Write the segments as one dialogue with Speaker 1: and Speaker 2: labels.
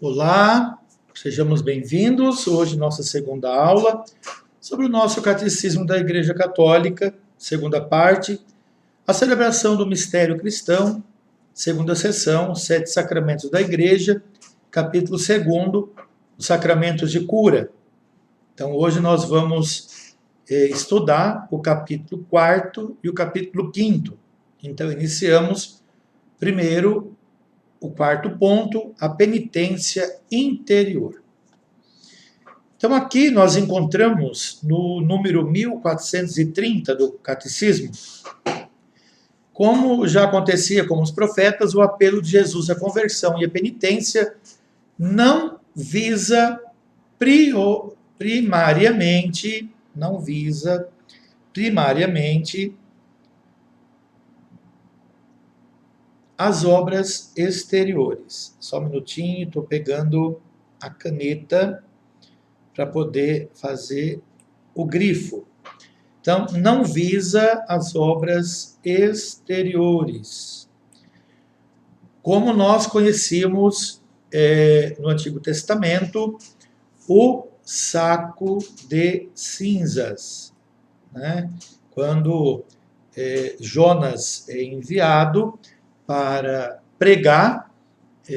Speaker 1: Olá, sejamos bem-vindos. Hoje, nossa segunda aula sobre o nosso Catecismo da Igreja Católica, segunda parte, a celebração do mistério cristão, segunda sessão, os 7 sacramentos da Igreja, capítulo 2, os sacramentos de cura. Então, hoje nós vamos estudar o capítulo 4 e o capítulo 5. Então, iniciamos primeiro o quarto ponto, a penitência interior. Então, aqui nós encontramos no número 1430 do Catecismo, como já acontecia com os profetas, o apelo de Jesus à conversão e à penitência não visa primariamente as obras exteriores. Só um minutinho, estou pegando a caneta para poder fazer o grifo. Então, não visa as obras exteriores. Como nós conhecíamos no Antigo Testamento, o saco de cinzas, né? Quando Jonas é enviado para pregar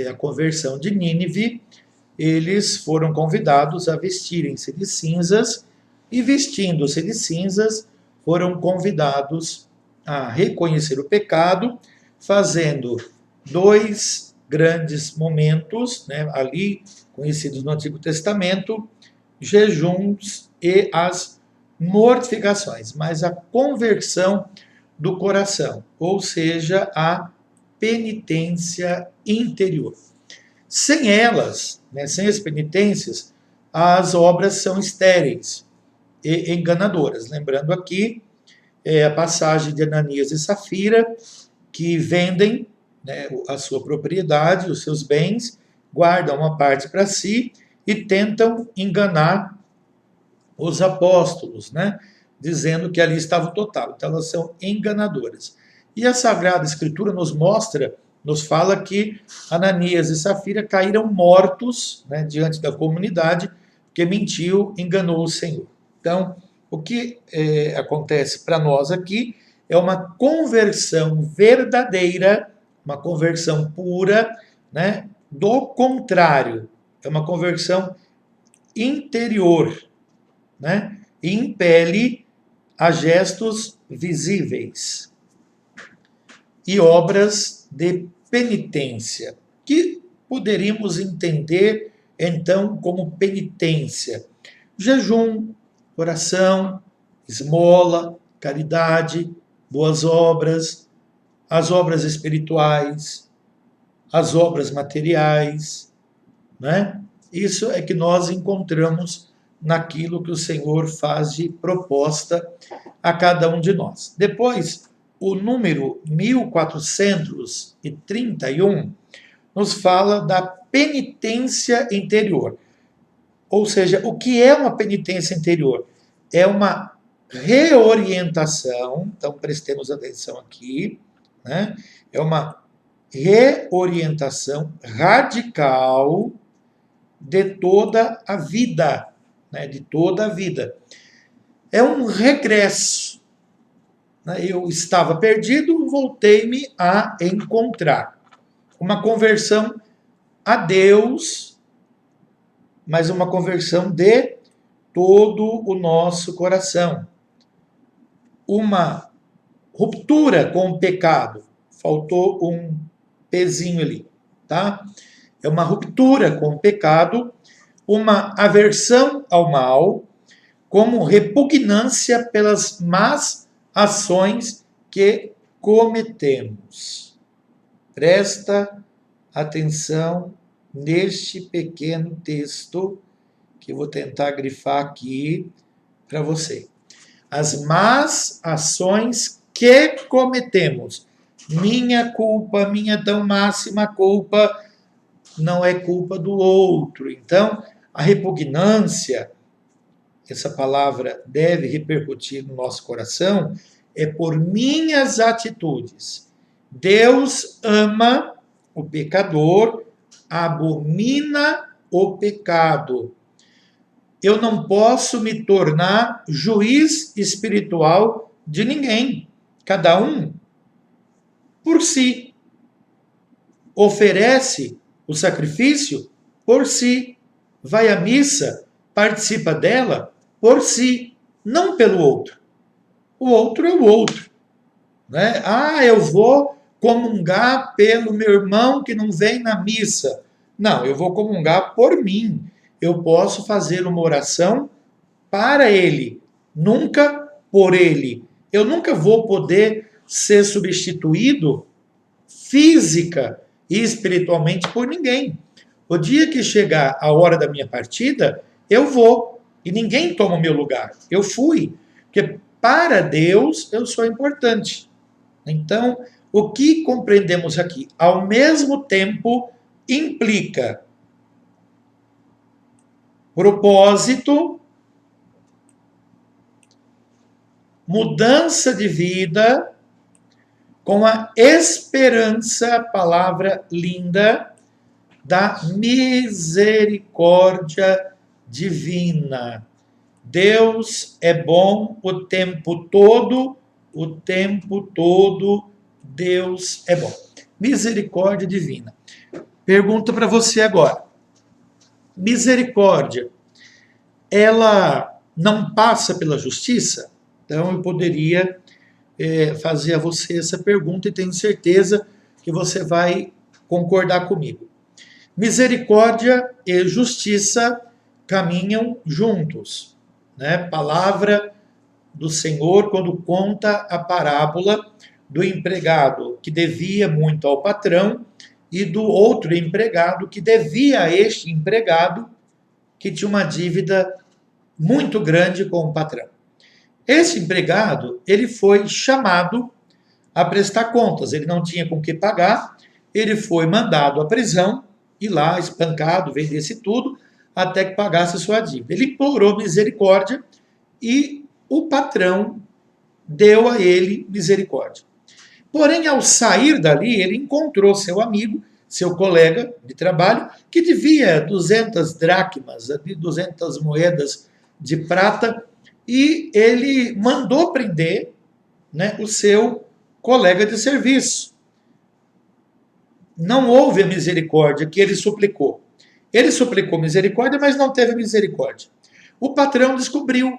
Speaker 1: a conversão de Nínive, eles foram convidados a vestirem-se de cinzas e, vestindo-se de cinzas, foram convidados a reconhecer o pecado, fazendo 2 grandes momentos, né, ali conhecidos no Antigo Testamento, jejuns e as mortificações, mas a conversão do coração, ou seja, a penitência interior. Sem elas, né, sem as penitências, as obras são estéreis e enganadoras. Lembrando aqui a passagem de Ananias e Safira, que vendem, né, a sua propriedade, os seus bens, guardam uma parte para si e tentam enganar os apóstolos, né, dizendo que ali estava o total. Então elas são enganadoras. E a Sagrada Escritura nos fala que Ananias e Safira caíram mortos, né, diante da comunidade, porque mentiu, enganou o Senhor. Então, o que acontece para nós aqui é uma conversão verdadeira, uma conversão pura, né, do contrário, é uma conversão interior, né, e impele a gestos visíveis e obras de penitência, que poderíamos entender então como penitência: jejum, oração, esmola, caridade, boas obras, as obras espirituais, as obras materiais, né? Isso é que nós encontramos naquilo que o Senhor faz de proposta a cada um de nós. Depois, o número 1431 nos fala da penitência interior. Ou seja, o que é uma penitência interior? É uma reorientação, então prestemos atenção aqui, né? É uma reorientação radical de toda a vida, né? De toda a vida. É um regresso. Eu estava perdido, voltei-me a encontrar. Uma conversão a Deus, mas uma conversão de todo o nosso coração. Uma ruptura com o pecado. Faltou um pezinho ali, tá? É uma ruptura com o pecado, uma aversão ao mal, como repugnância pelas más ações que cometemos. Presta atenção neste pequeno texto que eu vou tentar grifar aqui para você. As más ações que cometemos. Minha culpa, minha tão máxima culpa, não é culpa do outro. Então, a repugnância, essa palavra deve repercutir no nosso coração, é por minhas atitudes. Deus ama o pecador, abomina o pecado. Eu não posso me tornar juiz espiritual de ninguém. Cada um por si. Oferece o sacrifício por si. Vai à missa, participa dela por si, não pelo outro. O outro é o outro. Né? Eu vou comungar pelo meu irmão que não vem na missa. Não, eu vou comungar por mim. Eu posso fazer uma oração para ele, nunca por ele. Eu nunca vou poder ser substituído física e espiritualmente por ninguém. O dia que chegar a hora da minha partida, eu vou. E ninguém toma o meu lugar. Eu fui. Porque para Deus eu sou importante. Então, o que compreendemos aqui? Ao mesmo tempo, implica propósito, mudança de vida, com a esperança, palavra linda, da misericórdia divina. Deus é bom o tempo todo Deus é bom. Misericórdia divina. Pergunta para você agora. Misericórdia, ela não passa pela justiça? Então eu poderia fazer a você essa pergunta e tenho certeza que você vai concordar comigo. Misericórdia e justiça caminham juntos. Né? Palavra do Senhor quando conta a parábola do empregado que devia muito ao patrão e do outro empregado que devia a este empregado que tinha uma dívida muito grande com o patrão. Esse empregado, ele foi chamado a prestar contas, ele não tinha com que pagar, ele foi mandado à prisão e lá espancado, vendesse tudo, até que pagasse sua dívida. Ele implorou misericórdia e o patrão deu a ele misericórdia. Porém, ao sair dali, ele encontrou seu amigo, seu colega de trabalho, que devia 200 dracmas, 200 moedas de prata, e ele mandou prender, né, o seu colega de serviço. Não houve a misericórdia que ele suplicou. Ele suplicou misericórdia, mas não teve misericórdia. O patrão descobriu.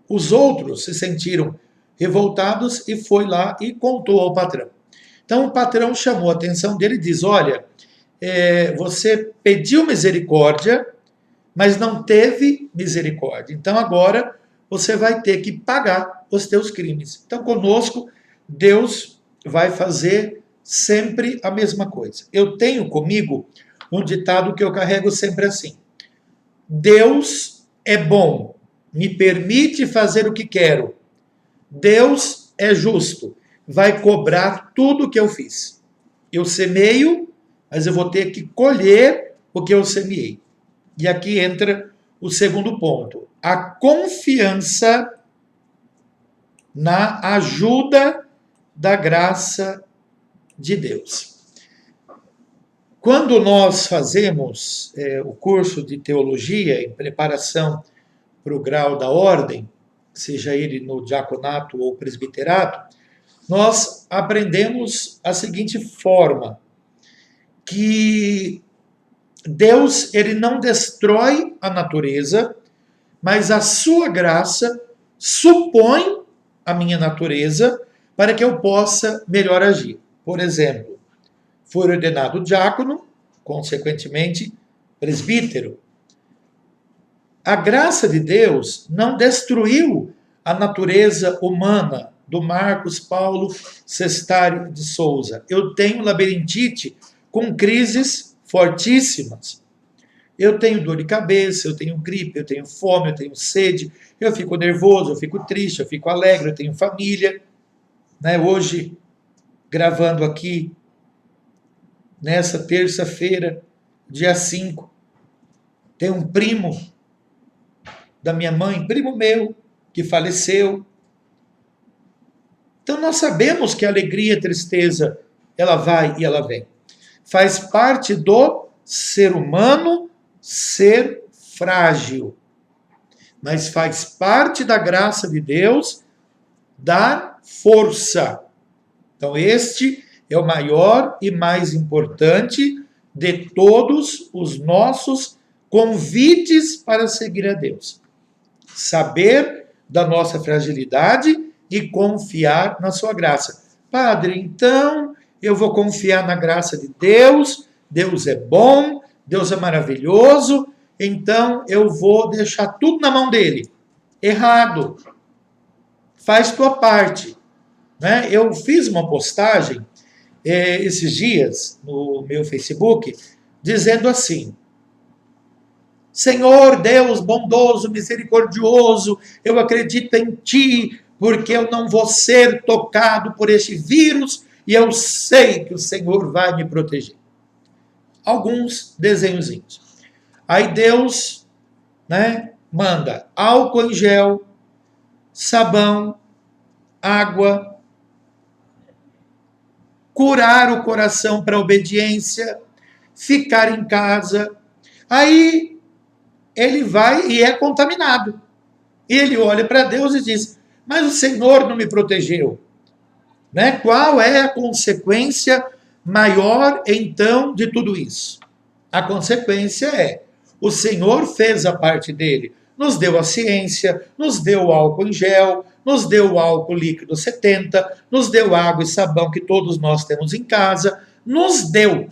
Speaker 1: Os outros se sentiram revoltados e foi lá e contou ao patrão. Então o patrão chamou a atenção dele e diz: olha, você pediu misericórdia, mas não teve misericórdia. Então agora você vai ter que pagar os teus crimes. Então conosco Deus vai fazer sempre a mesma coisa. Eu tenho comigo um ditado que eu carrego sempre assim: Deus é bom, me permite fazer o que quero. Deus é justo, vai cobrar tudo o que eu fiz. Eu semeio, mas eu vou ter que colher o que eu semeei. E aqui entra o segundo ponto: a confiança na ajuda da graça de Deus. Quando nós fazemos o curso de teologia em preparação para o grau da ordem, seja ele no diaconato ou presbiterato, nós aprendemos a seguinte forma, que Deus ele não destrói a natureza, mas a sua graça supõe a minha natureza para que eu possa melhor agir. Por exemplo, fui ordenado diácono, consequentemente presbítero. A graça de Deus não destruiu a natureza humana do Marcos Paulo Sestari de Souza. Eu tenho labirintite com crises fortíssimas. Eu tenho dor de cabeça, eu tenho gripe, eu tenho fome, eu tenho sede, eu fico nervoso, eu fico triste, eu fico alegre, eu tenho família. Né? Hoje, gravando aqui, nessa terça-feira, dia 5, tem um primo da minha mãe, primo meu, que faleceu. Então nós sabemos que a alegria e a tristeza, ela vai e ela vem. Faz parte do ser humano, ser frágil. Mas faz parte da graça de Deus dar força. Então, este é o maior e mais importante de todos os nossos convites para seguir a Deus. Saber da nossa fragilidade e confiar na sua graça. Padre, então eu vou confiar na graça de Deus, Deus é bom, Deus é maravilhoso, então eu vou deixar tudo na mão dele. Errado. Faz tua parte. Né? Eu fiz uma postagem esses dias no meu Facebook, dizendo assim: Senhor Deus bondoso, misericordioso, eu acredito em Ti, porque eu não vou ser tocado por este vírus e eu sei que o Senhor vai me proteger. Alguns desenhozinhos. Aí Deus, né, manda álcool em gel, sabão, água, curar o coração para obediência, ficar em casa. Aí ele vai e é contaminado. E ele olha para Deus e diz: mas o Senhor não me protegeu. Né? Qual é a consequência maior, então, de tudo isso? A consequência é: o Senhor fez a parte dele. Nos deu a ciência, nos deu o álcool em gel, nos deu o álcool líquido 70, nos deu água e sabão que todos nós temos em casa, nos deu.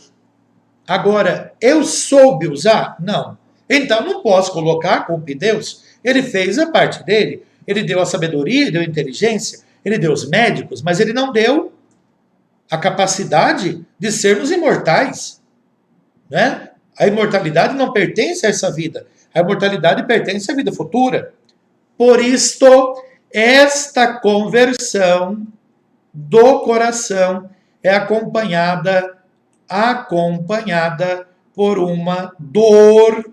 Speaker 1: Agora, eu soube usar? Não. Então, não posso colocar a culpa em Deus. Ele fez a parte dele. Ele deu a sabedoria, deu a inteligência, ele deu os médicos, mas ele não deu a capacidade de sermos imortais. Né? A imortalidade não pertence a essa vida. A imortalidade pertence à vida futura. Por isto, esta conversão do coração é acompanhada por uma dor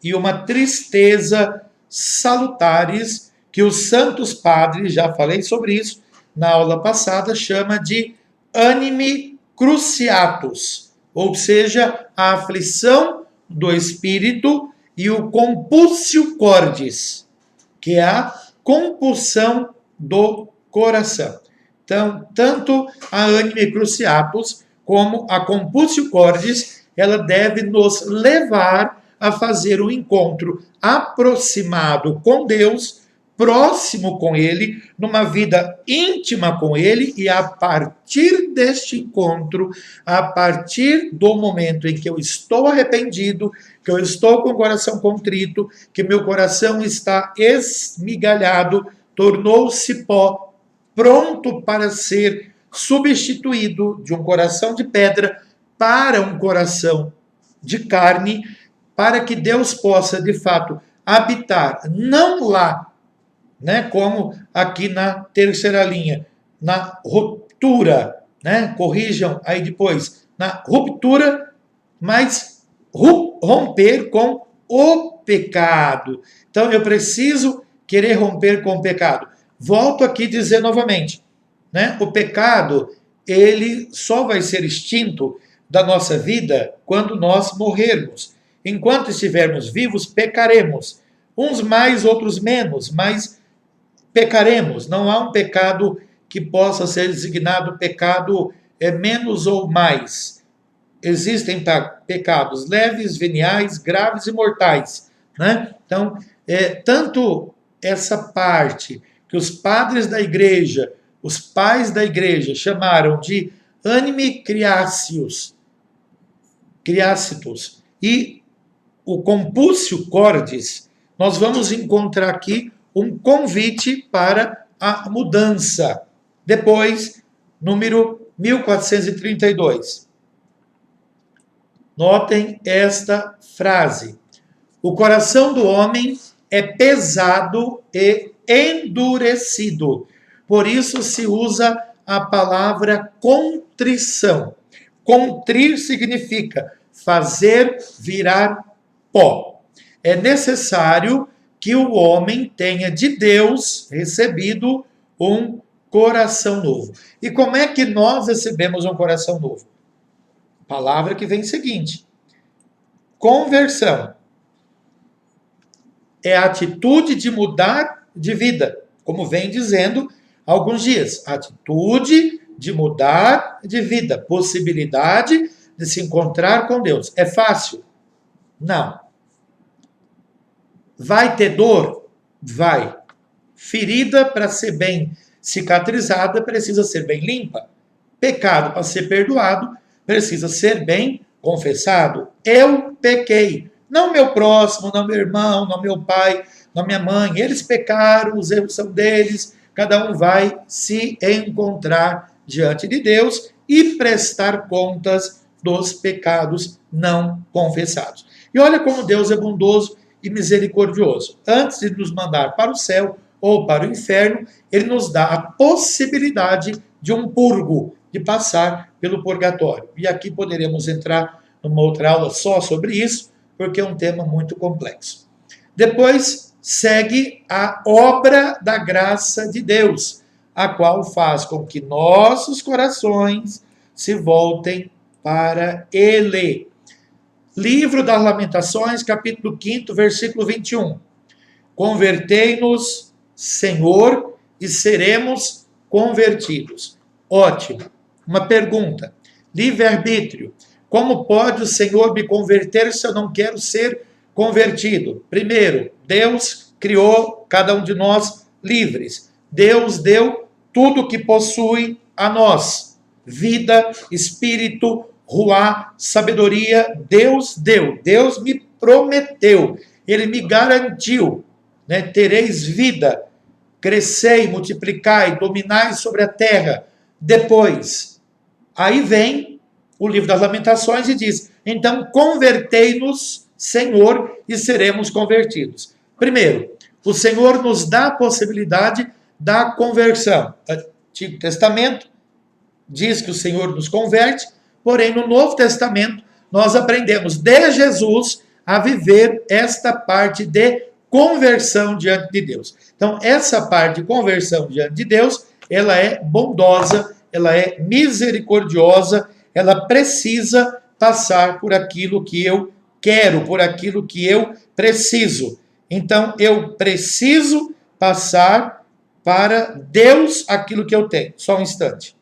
Speaker 1: e uma tristeza salutares que os santos padres, já falei sobre isso na aula passada, chama de anime cruciatus, ou seja, a aflição do espírito, e o compulsio cordis, que é a compulsão do coração. Então, tanto a anime cruciatus como a compulsio cordis, ela deve nos levar a fazer um encontro aproximado com Deus, próximo com Ele, numa vida íntima com Ele, e a partir deste encontro, a partir do momento em que eu estou arrependido, que eu estou com o coração contrito, que meu coração está esmigalhado, tornou-se pó, pronto para ser substituído de um coração de pedra para um coração de carne, para que Deus possa, de fato, habitar, não lá, né, como aqui na terceira linha, na ruptura, né, corrijam aí depois, na ruptura, mas romper com o pecado. Então, eu preciso querer romper com o pecado. Volto aqui a dizer novamente, né, o pecado, ele só vai ser extinto da nossa vida quando nós morrermos. Enquanto estivermos vivos, pecaremos. Uns mais, outros menos, mas pecaremos. Não há um pecado que possa ser designado pecado menos ou mais. Existem pecados leves, veniais, graves e mortais. Né? Então, tanto essa parte que os padres da igreja, os pais da igreja, chamaram de anime criacitus, e o compulsio cordis, nós vamos encontrar aqui um convite para a mudança. Depois, número 1432. Notem esta frase: o coração do homem é pesado e endurecido. Por isso se usa a palavra contrição. Contrir significa fazer virar pó. É necessário que o homem tenha de Deus recebido um coração novo. E como é que nós recebemos um coração novo? Palavra que vem seguinte: conversão. É a atitude de mudar de vida, como vem dizendo há alguns dias. Atitude de mudar de vida, possibilidade de se encontrar com Deus. É fácil? Não. Vai ter dor? Vai. Ferida, para ser bem cicatrizada, precisa ser bem limpa. Pecado, para ser perdoado, precisa ser bem confessado. Eu pequei. Não meu próximo, não meu irmão, não meu pai, não minha mãe. Eles pecaram, os erros são deles. Cada um vai se encontrar diante de Deus e prestar contas dos pecados não confessados. E olha como Deus é bondoso e misericordioso. Antes de nos mandar para o céu ou para o inferno, ele nos dá a possibilidade de um purgo, de passar pelo purgatório. E aqui poderemos entrar numa outra aula só sobre isso, porque é um tema muito complexo. Depois segue a obra da graça de Deus, a qual faz com que nossos corações se voltem para Ele. Livro das Lamentações, capítulo 5, versículo 21. Convertei-nos, Senhor, e seremos convertidos. Ótimo. Uma pergunta. Livre-arbítrio. Como pode o Senhor me converter se eu não quero ser convertido? Primeiro, Deus criou cada um de nós livres. Deus deu tudo o que possui a nós. Vida, espírito, ruá, sabedoria, Deus deu. Deus me prometeu. Ele me garantiu. Né? Tereis vida, crescei, multiplicai, dominai sobre a terra. Depois, aí vem o livro das Lamentações e diz, então convertei-nos, Senhor, e seremos convertidos. Primeiro, o Senhor nos dá a possibilidade da conversão. O Antigo Testamento diz que o Senhor nos converte, porém no Novo Testamento nós aprendemos de Jesus a viver esta parte de conversão diante de Deus. Então, essa parte de conversão diante de Deus, ela é bondosa, ela é misericordiosa, ela precisa passar por aquilo que eu quero, por aquilo que eu preciso. Então, eu preciso passar para Deus aquilo que eu tenho. Só um instante.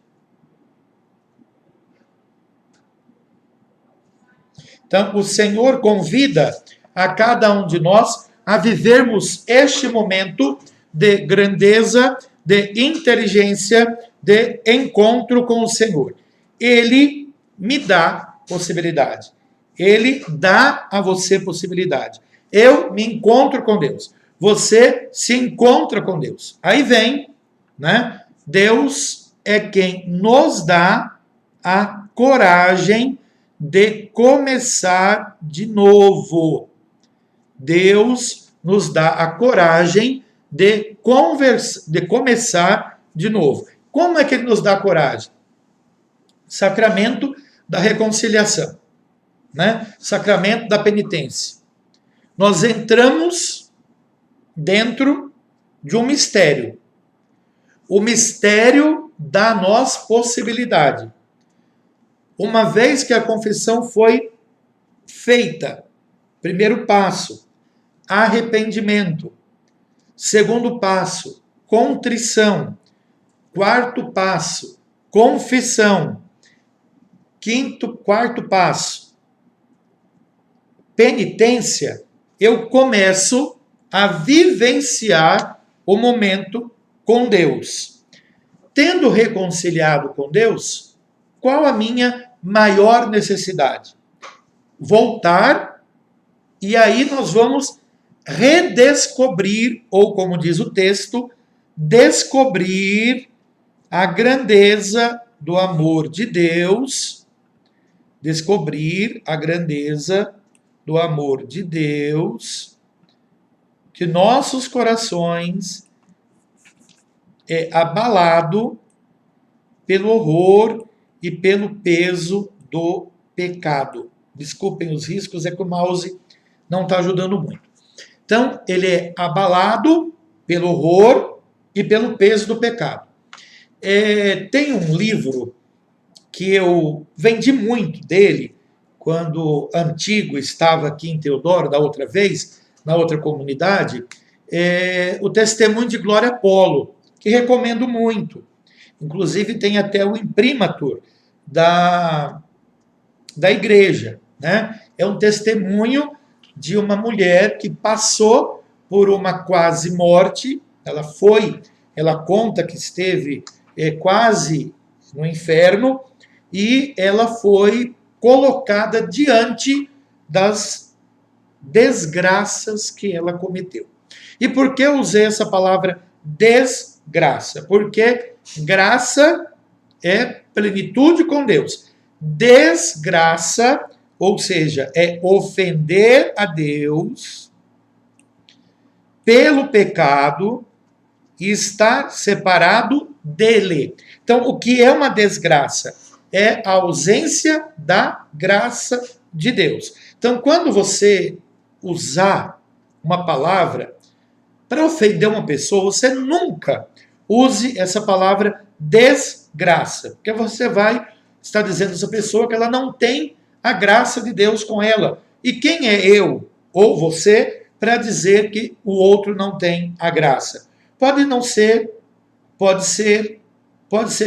Speaker 1: Então, o Senhor convida a cada um de nós a vivermos este momento de grandeza, de inteligência, de encontro com o Senhor. Ele me dá possibilidade. Ele dá a você possibilidade. Eu me encontro com Deus. Você se encontra com Deus. Aí vem, né? Deus é quem nos dá a coragem de começar de novo. Deus nos dá a coragem de começar de novo. Como é que ele nos dá a coragem? Sacramento da reconciliação, né? Sacramento da penitência. Nós entramos dentro de um mistério. O mistério dá a nós possibilidade. Uma vez que a confissão foi feita, primeiro passo, arrependimento. Segundo passo, contrição. Quarto passo, confissão. Quarto passo, penitência. Eu começo a vivenciar o momento com Deus. Tendo reconciliado com Deus, qual a minha maior necessidade? Voltar, e aí nós vamos redescobrir, ou como diz o texto, descobrir a grandeza do amor de Deus, descobrir a grandeza do amor de Deus, que nossos corações é abalado pelo horror e pelo peso do pecado. Desculpem os riscos, é que o mouse não está ajudando muito. Então, ele é abalado pelo horror e pelo peso do pecado. Tem um livro que eu vendi muito dele quando Antigo estava aqui em Teodoro, da outra vez, na outra comunidade, o Testemunho de Glória Apolo, que recomendo muito. Inclusive tem até o imprimatur da igreja, né? É um testemunho de uma mulher que passou por uma quase morte. Ela conta que esteve quase no inferno e ela foi colocada diante das desgraças que ela cometeu. E por que eu usei essa palavra desgraça? Porque graça é plenitude com Deus. Desgraça, ou seja, é ofender a Deus pelo pecado e estar separado dele. Então, o que é uma desgraça? É a ausência da graça de Deus. Então, quando você usar uma palavra para ofender uma pessoa, você nunca use essa palavra desgraça, porque você vai estar dizendo a essa pessoa que ela não tem a graça de Deus com ela. E quem é eu ou você para dizer que o outro não tem a graça? Pode não ser, pode ser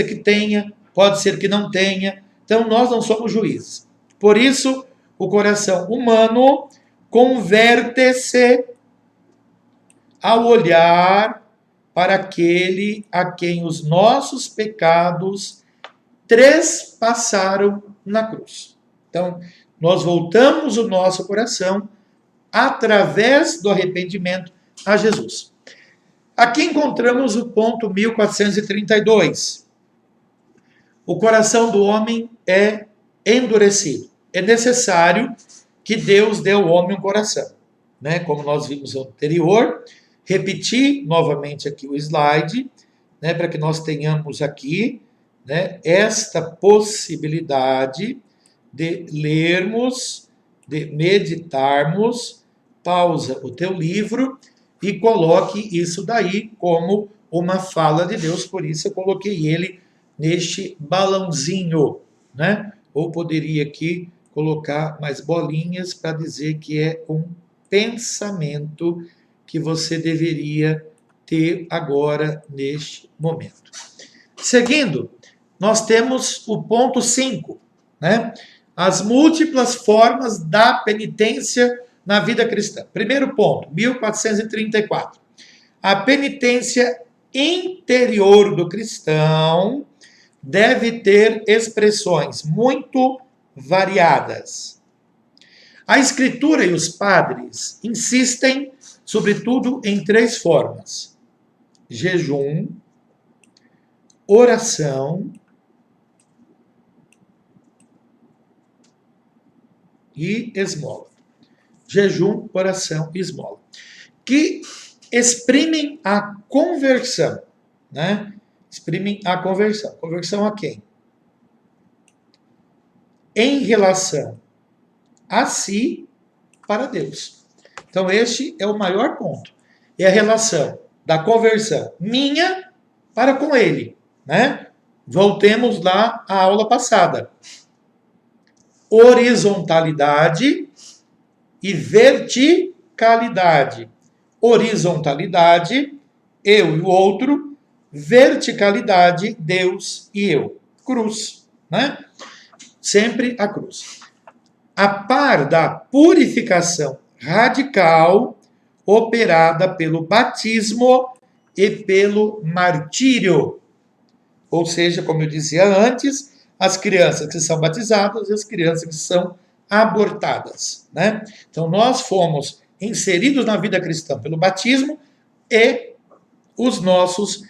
Speaker 1: que tenha, pode ser que não tenha. Então nós não somos juízes. Por isso, o coração humano converte-se ao olhar para aquele a quem os nossos pecados trespassaram na cruz. Então, nós voltamos o nosso coração através do arrependimento a Jesus. Aqui encontramos o ponto 1432. O coração do homem é endurecido. É necessário que Deus dê ao homem um coração, né? Como nós vimos no anterior, repetir novamente aqui o slide, né, para que nós tenhamos aqui, né, esta possibilidade de lermos, de meditarmos. Pausa o teu livro e coloque isso daí como uma fala de Deus. Por isso eu coloquei ele neste balãozinho, né? Ou poderia aqui colocar mais bolinhas para dizer que é um pensamento que você deveria ter agora neste momento. Seguindo, nós temos o ponto 5, né? As múltiplas formas da penitência na vida cristã. Primeiro ponto, 1434. A penitência interior do cristão deve ter expressões muito variadas. A Escritura e os padres insistem, sobretudo, em 3 formas: jejum, oração e esmola. Jejum, oração e esmola. Que exprimem a conversão, né? Exprimem a conversão. Conversão a quem? Em relação a si para Deus. Então, este é o maior ponto. É a relação da conversão minha para com ele, né? Voltemos lá à aula passada. Horizontalidade e verticalidade. Horizontalidade, eu e o outro. Verticalidade, Deus e eu. Cruz, né? Sempre a cruz. A par da purificação radical operada pelo batismo e pelo martírio. Ou seja, como eu dizia antes, as crianças que são batizadas e as crianças que são abortadas, né? Então, nós fomos inseridos na vida cristã pelo batismo e os nossos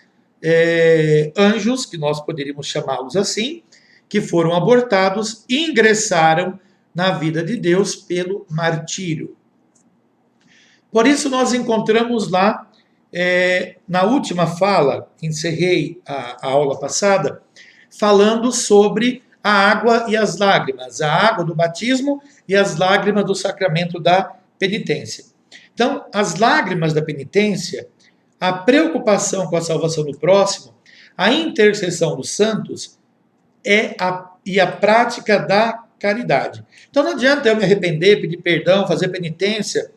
Speaker 1: anjos, que nós poderíamos chamá-los assim, que foram abortados, ingressaram na vida de Deus pelo martírio. Por isso, nós encontramos lá, na última fala, encerrei a aula passada, falando sobre a água e as lágrimas, a água do batismo e as lágrimas do sacramento da penitência. Então, as lágrimas da penitência, a preocupação com a salvação do próximo, a intercessão dos santos e a prática da caridade. Então não adianta eu me arrepender, pedir perdão, fazer penitência,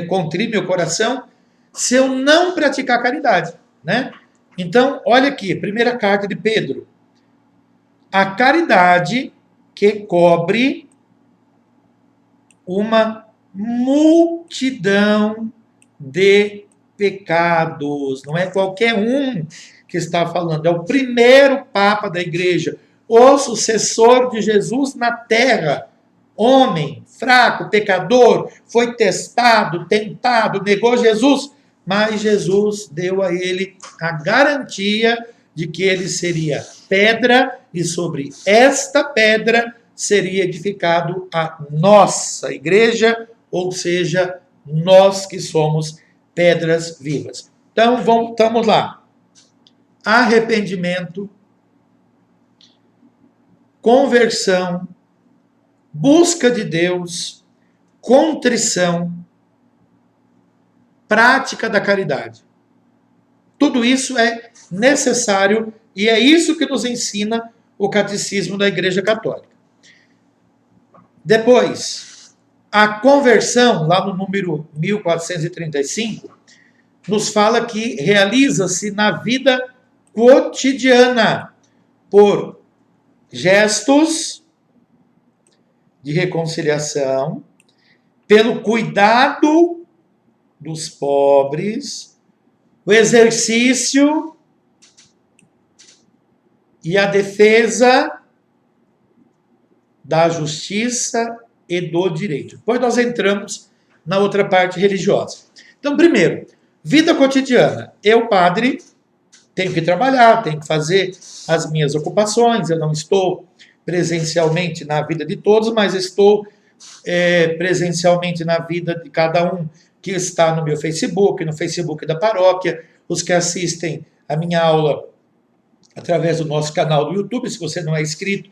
Speaker 1: contrir meu coração, se eu não praticar caridade, né? Então, olha aqui, primeira carta de Pedro. A caridade que cobre uma multidão de pecados. Não é qualquer um que está falando, é o primeiro Papa da Igreja, o sucessor de Jesus na terra. Homem, fraco, pecador, foi testado, tentado, negou Jesus, mas Jesus deu a ele a garantia de que ele seria pedra e sobre esta pedra seria edificado a nossa igreja, ou seja, nós que somos pedras vivas. Então, voltamos lá. Arrependimento, conversão, busca de Deus, contrição, prática da caridade. Tudo isso é necessário e é isso que nos ensina o Catecismo da Igreja Católica. Depois, a conversão, lá no número 1435, nos fala que realiza-se na vida cotidiana por gestos de reconciliação, pelo cuidado dos pobres, o exercício e a defesa da justiça e do direito. Depois nós entramos na outra parte religiosa. Então, primeiro, vida cotidiana. Eu, padre, tenho que trabalhar, tenho que fazer as minhas ocupações, eu não estou presencialmente na vida de todos, mas estou presencialmente na vida de cada um que está no meu Facebook, no Facebook da paróquia, os que assistem a minha aula através do nosso canal do YouTube. Se você não é inscrito,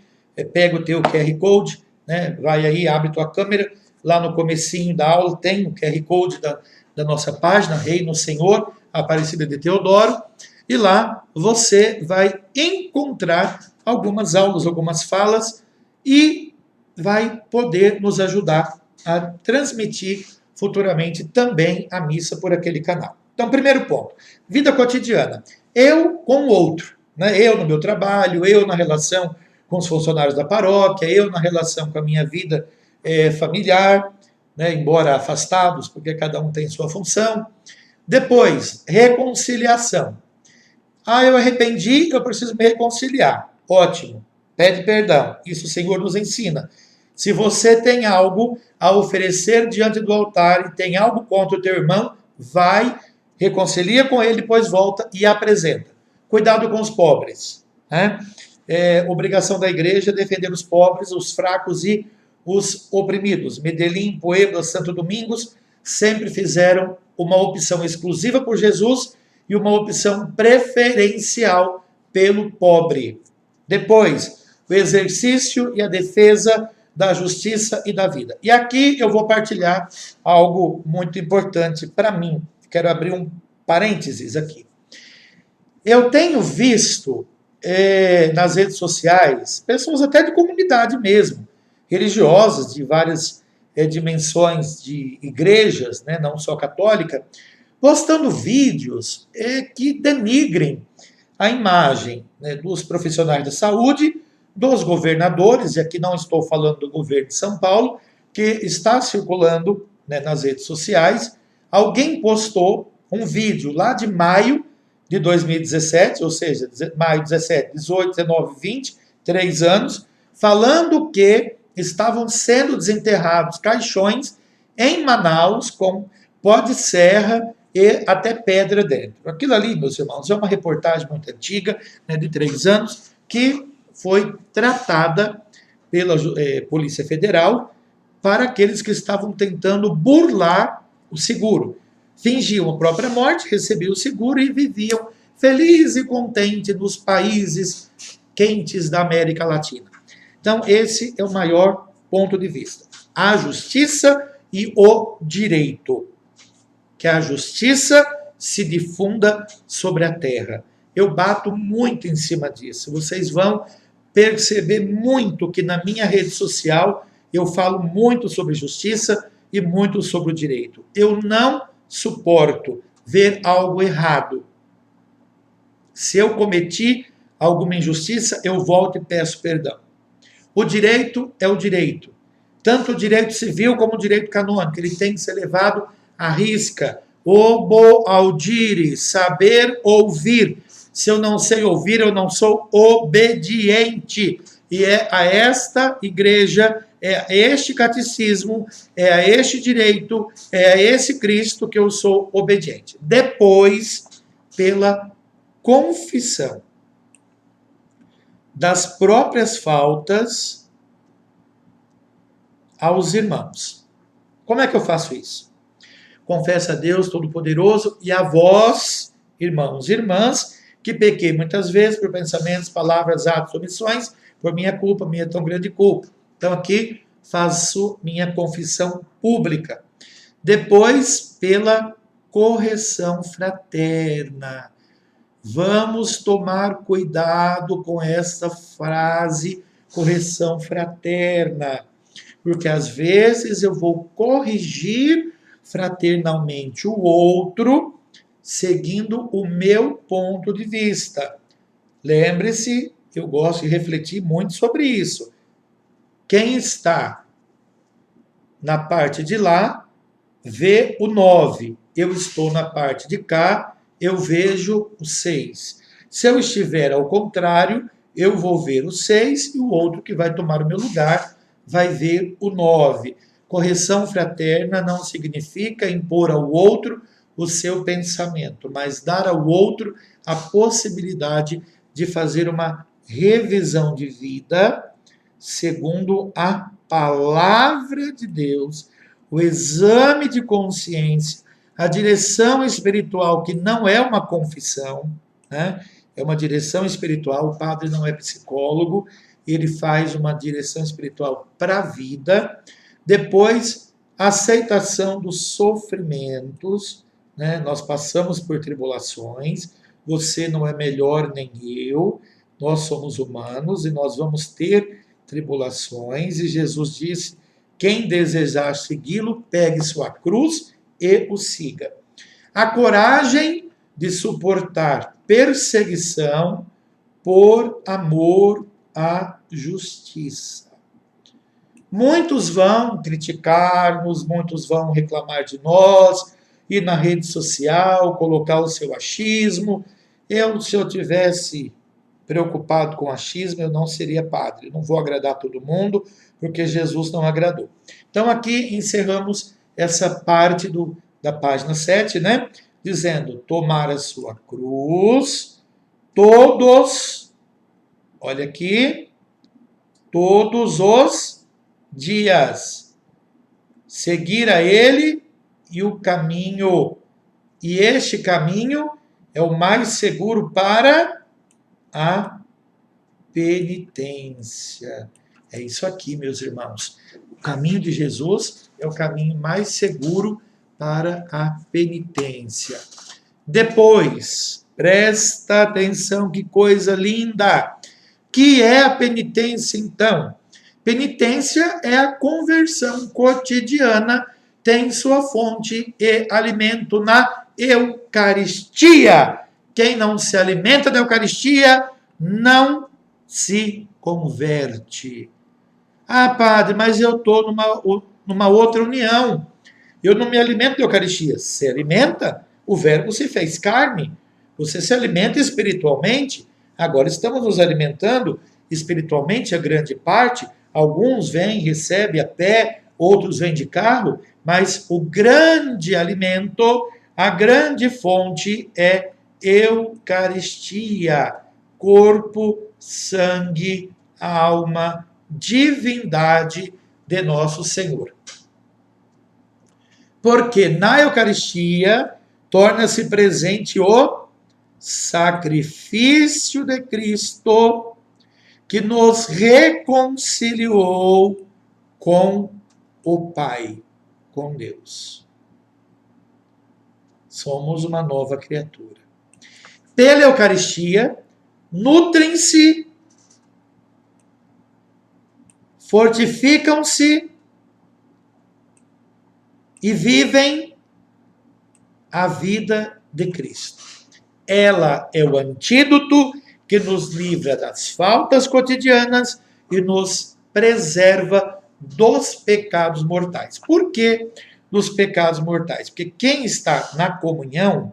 Speaker 1: pega o teu QR Code, né, vai aí, abre tua câmera, lá no comecinho da aula tem o QR Code da nossa página, Reino Senhor, Aparecida de Teodoro, e lá você vai encontrar algumas aulas, algumas falas, e vai poder nos ajudar a transmitir futuramente também a missa por aquele canal. Então, primeiro ponto, vida cotidiana. Eu com o outro, né? Eu no meu trabalho, eu na relação com os funcionários da paróquia, eu na relação com a minha vida familiar, né? Embora afastados, porque cada um tem sua função. Depois, reconciliação. Eu arrependi, eu preciso me reconciliar. Ótimo, pede perdão. Isso o Senhor nos ensina. Se você tem algo a oferecer diante do altar e tem algo contra o teu irmão, vai, reconcilia com ele, depois volta e apresenta. Cuidado com os pobres, né? Obrigação da igreja defender os pobres, os fracos e os oprimidos. Medellín, Puebla, Santo Domingos sempre fizeram uma opção exclusiva por Jesus e uma opção preferencial pelo pobre. Depois, o exercício e a defesa da justiça e da vida. E aqui eu vou partilhar algo muito importante para mim. Quero abrir um parênteses aqui. Eu tenho visto nas redes sociais pessoas até de comunidade mesmo, religiosas de várias dimensões de igrejas, né, não só católica, postando vídeos que denigrem a imagem, né, dos profissionais da saúde, dos governadores, e aqui não estou falando do governo de São Paulo, que está circulando, né, nas redes sociais. Alguém postou um vídeo lá de maio de 2017, ou seja, maio 17, 18, 19, 20, 3 anos, falando que estavam sendo desenterrados caixões em Manaus com pó de serra e até pedra dentro. Aquilo ali, meus irmãos, é uma reportagem muito antiga, né, de 3 anos, que foi tratada pela Polícia Federal para aqueles que estavam tentando burlar o seguro. Fingiam a própria morte, recebiam o seguro e viviam felizes e contentes nos países quentes da América Latina. Então, esse é o maior ponto de vista. A justiça e o direito. Que a justiça se difunda sobre a terra. Eu bato muito em cima disso. Vocês vão perceber muito que na minha rede social eu falo muito sobre justiça e muito sobre o direito. Eu não suporto ver algo errado. Se eu cometi alguma injustiça, eu volto e peço perdão. O direito é o direito. Tanto o direito civil como o direito canônico. Ele tem que ser levado à risca. Obo audire, saber ouvir. Se eu não sei ouvir, eu não sou obediente. E é a esta igreja, é a este catecismo, é a este direito, é a esse Cristo que eu sou obediente. Depois, pela confissão das próprias faltas aos irmãos. Como é que eu faço isso? Confesso a Deus Todo-Poderoso e a vós, irmãos e irmãs, que pequei muitas vezes por pensamentos, palavras, atos, omissões, por minha culpa, minha tão grande culpa. Então aqui faço minha confissão pública. Depois, pela correção fraterna. Vamos tomar cuidado com essa frase, correção fraterna, porque às vezes eu vou corrigir fraternalmente o outro, seguindo o meu ponto de vista. Lembre-se, eu gosto de refletir muito sobre isso. Quem está na parte de lá, vê o 9. Eu estou na parte de cá, eu vejo o 6. Se eu estiver ao contrário, eu vou ver o 6 e o outro que vai tomar o meu lugar vai ver o 9. Correção fraterna não significa impor ao outro o seu pensamento, mas dar ao outro a possibilidade de fazer uma revisão de vida segundo a palavra de Deus, o exame de consciência, a direção espiritual, que não é uma confissão, né? É uma direção espiritual. O padre não é psicólogo, ele faz uma direção espiritual para a vida. Depois, aceitação dos sofrimentos, né? Nós passamos por tribulações, você não é melhor nem eu, nós somos humanos e nós vamos ter tribulações, e Jesus disse: quem desejar segui-lo, pegue sua cruz e o siga. A coragem de suportar perseguição por amor à justiça. Muitos vão criticar-nos, muitos vão reclamar de nós, ir na rede social, colocar o seu achismo. Se eu tivesse preocupado com achismo, eu não seria padre. Eu não vou agradar todo mundo, porque Jesus não agradou. Então, aqui encerramos essa parte da página 7, né? Dizendo: tomar a sua cruz, todos, olha aqui, todos os dias. Seguir a ele e o caminho. E este caminho é o mais seguro para a penitência. É isso aqui, meus irmãos. O caminho de Jesus é o caminho mais seguro para a penitência. Depois, presta atenção, que coisa linda! Que é a penitência, então? Penitência é a conversão cotidiana, tem sua fonte e alimento na Eucaristia. Quem não se alimenta da Eucaristia não se converte. Ah, padre, mas eu estou numa outra união. Eu não me alimento da Eucaristia. Se alimenta, o Verbo se fez carne. Você se alimenta espiritualmente. Agora estamos nos alimentando espiritualmente, a grande parte. Alguns vêm, recebem a pé, outros vêm de carro, mas o grande alimento, a grande fonte é Eucaristia, corpo, sangue, alma, divindade de nosso Senhor. Porque na Eucaristia torna-se presente o sacrifício de Cristo, que nos reconciliou com o Pai, com Deus. Somos uma nova criatura. Pela Eucaristia, nutrem-se fortificam-se e vivem a vida de Cristo. Ela é o antídoto que nos livra das faltas cotidianas e nos preserva dos pecados mortais. Por que dos pecados mortais? Porque quem está na comunhão,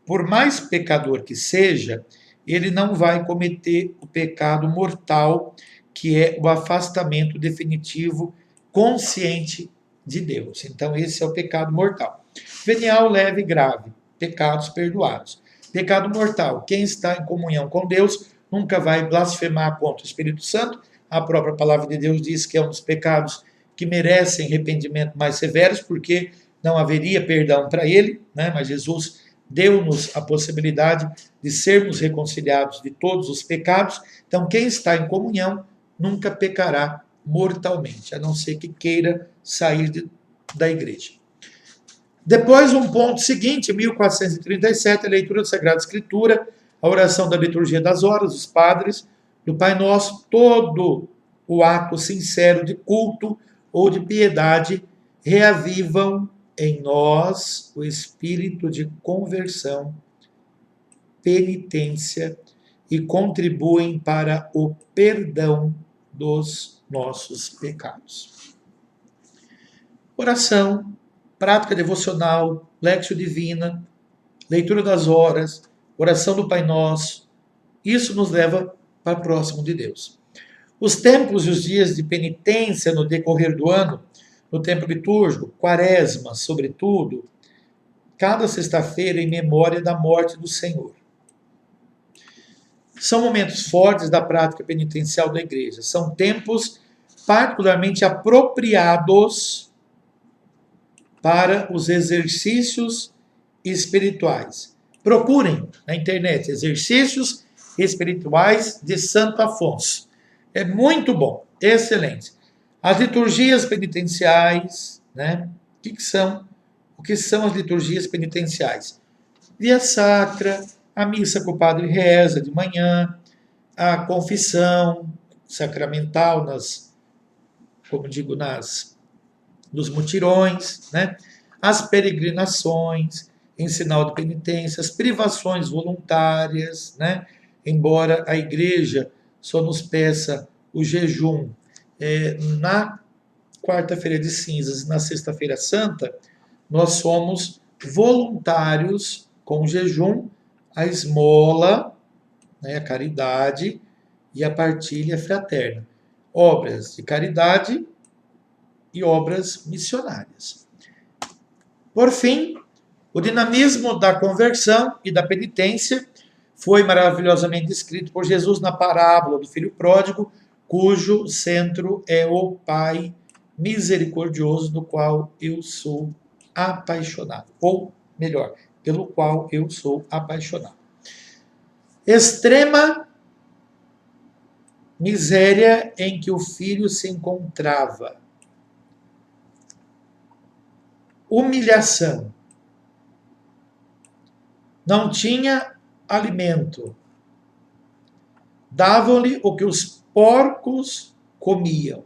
Speaker 1: por mais pecador que seja, ele não vai cometer o pecado mortal, que é o afastamento definitivo, consciente de Deus. Então, esse é o pecado mortal. Venial, leve e grave, pecados perdoados. Pecado mortal, quem está em comunhão com Deus nunca vai blasfemar contra o Espírito Santo. A própria palavra de Deus diz que é um dos pecados que merecem arrependimento mais severos, porque não haveria perdão para ele, né? Mas Jesus deu-nos a possibilidade de sermos reconciliados de todos os pecados. Então, quem está em comunhão nunca pecará mortalmente, a não ser que queira sair da igreja. Depois, um ponto seguinte, 1437, a leitura da Sagrada Escritura, a oração da liturgia das horas, os padres, do Pai Nosso, todo o ato sincero de culto ou de piedade reavivam em nós o espírito de conversão, penitência e contribuem para o perdão dos nossos pecados. Oração, prática devocional, Lectio Divina, leitura das horas, oração do Pai Nosso, isso nos leva para próximo de Deus. Os tempos e os dias de penitência no decorrer do ano, no tempo litúrgico, quaresma, sobretudo, cada sexta-feira em memória da morte do Senhor. São momentos fortes da prática penitencial da igreja. São tempos particularmente apropriados para os exercícios espirituais. Procurem na internet exercícios espirituais de Santo Afonso. É muito bom, excelente. As liturgias penitenciais, né? O que são as liturgias penitenciais? Via Sacra, a missa que o padre reza de manhã, a confissão sacramental nos mutirões, né? As peregrinações em sinal de penitência, as privações voluntárias, né? Embora a igreja só nos peça o jejum na quarta-feira de cinzas, na sexta-feira santa, nós somos voluntários com o jejum, a esmola, né, a caridade e a partilha fraterna. Obras de caridade e obras missionárias. Por fim, o dinamismo da conversão e da penitência foi maravilhosamente descrito por Jesus na parábola do filho pródigo, cujo centro é o Pai misericordioso, do qual eu sou apaixonado. Ou, melhor, pelo qual eu sou apaixonado. Extrema miséria em que o filho se encontrava. Humilhação. Não tinha alimento. Davam-lhe o que os porcos comiam.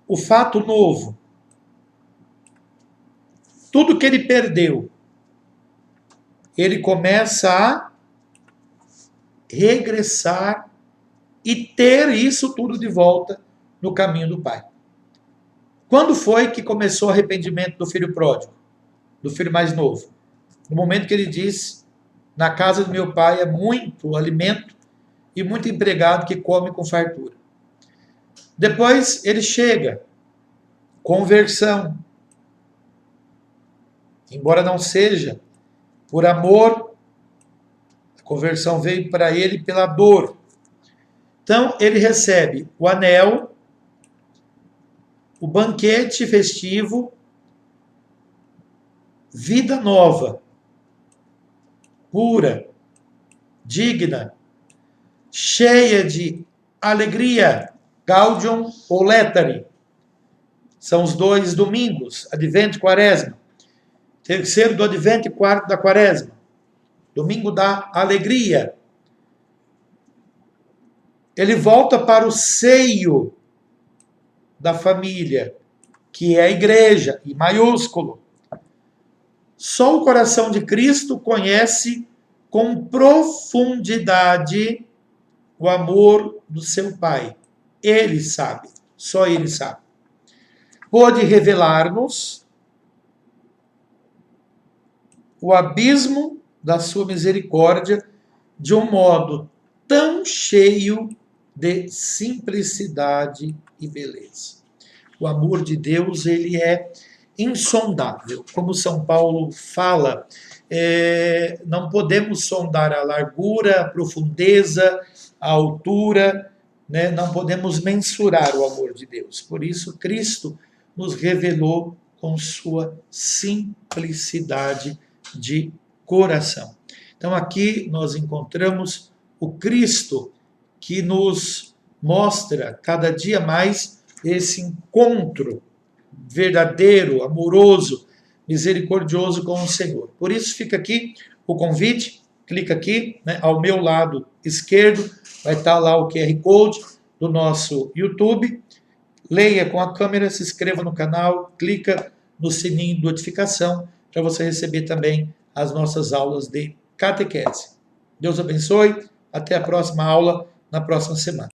Speaker 1: O fato novo. Tudo que ele perdeu, ele começa a regressar e ter isso tudo de volta no caminho do Pai. Quando foi que começou o arrependimento do filho pródigo, do filho mais novo? No momento que ele disse, na casa do meu pai é muito alimento e muito empregado que come com fartura. Depois ele chega, conversão. Embora não seja por amor, a conversão veio para ele pela dor. Então ele recebe o anel, o banquete festivo, vida nova, pura, digna, cheia de alegria, Gaudium ou Letare. São os dois domingos, Advento e Quaresma. Terceiro do Advento e quarto da Quaresma. Domingo da alegria. ele volta para o seio da família, que é a igreja, em maiúsculo. Só o coração de Cristo conhece com profundidade o amor do seu Pai. Ele sabe, só ele sabe. Pôde revelar-nos o abismo da sua misericórdia de um modo tão cheio de simplicidade e beleza. O amor de Deus, ele é insondável. Como São Paulo fala, não podemos sondar a largura, a profundeza, a altura, né? Não podemos mensurar o amor de Deus. Por isso, Cristo nos revelou com sua simplicidade de coração. Então, aqui nós encontramos o Cristo que nos mostra cada dia mais esse encontro verdadeiro, amoroso, misericordioso com o Senhor. Por isso fica aqui o convite, clica aqui, né, ao meu lado esquerdo, vai estar lá o QR Code do nosso YouTube. Leia com a câmera, se inscreva no canal, clica no sininho de notificação para você receber também as nossas aulas de catequese. Deus abençoe, até a próxima aula, na próxima semana.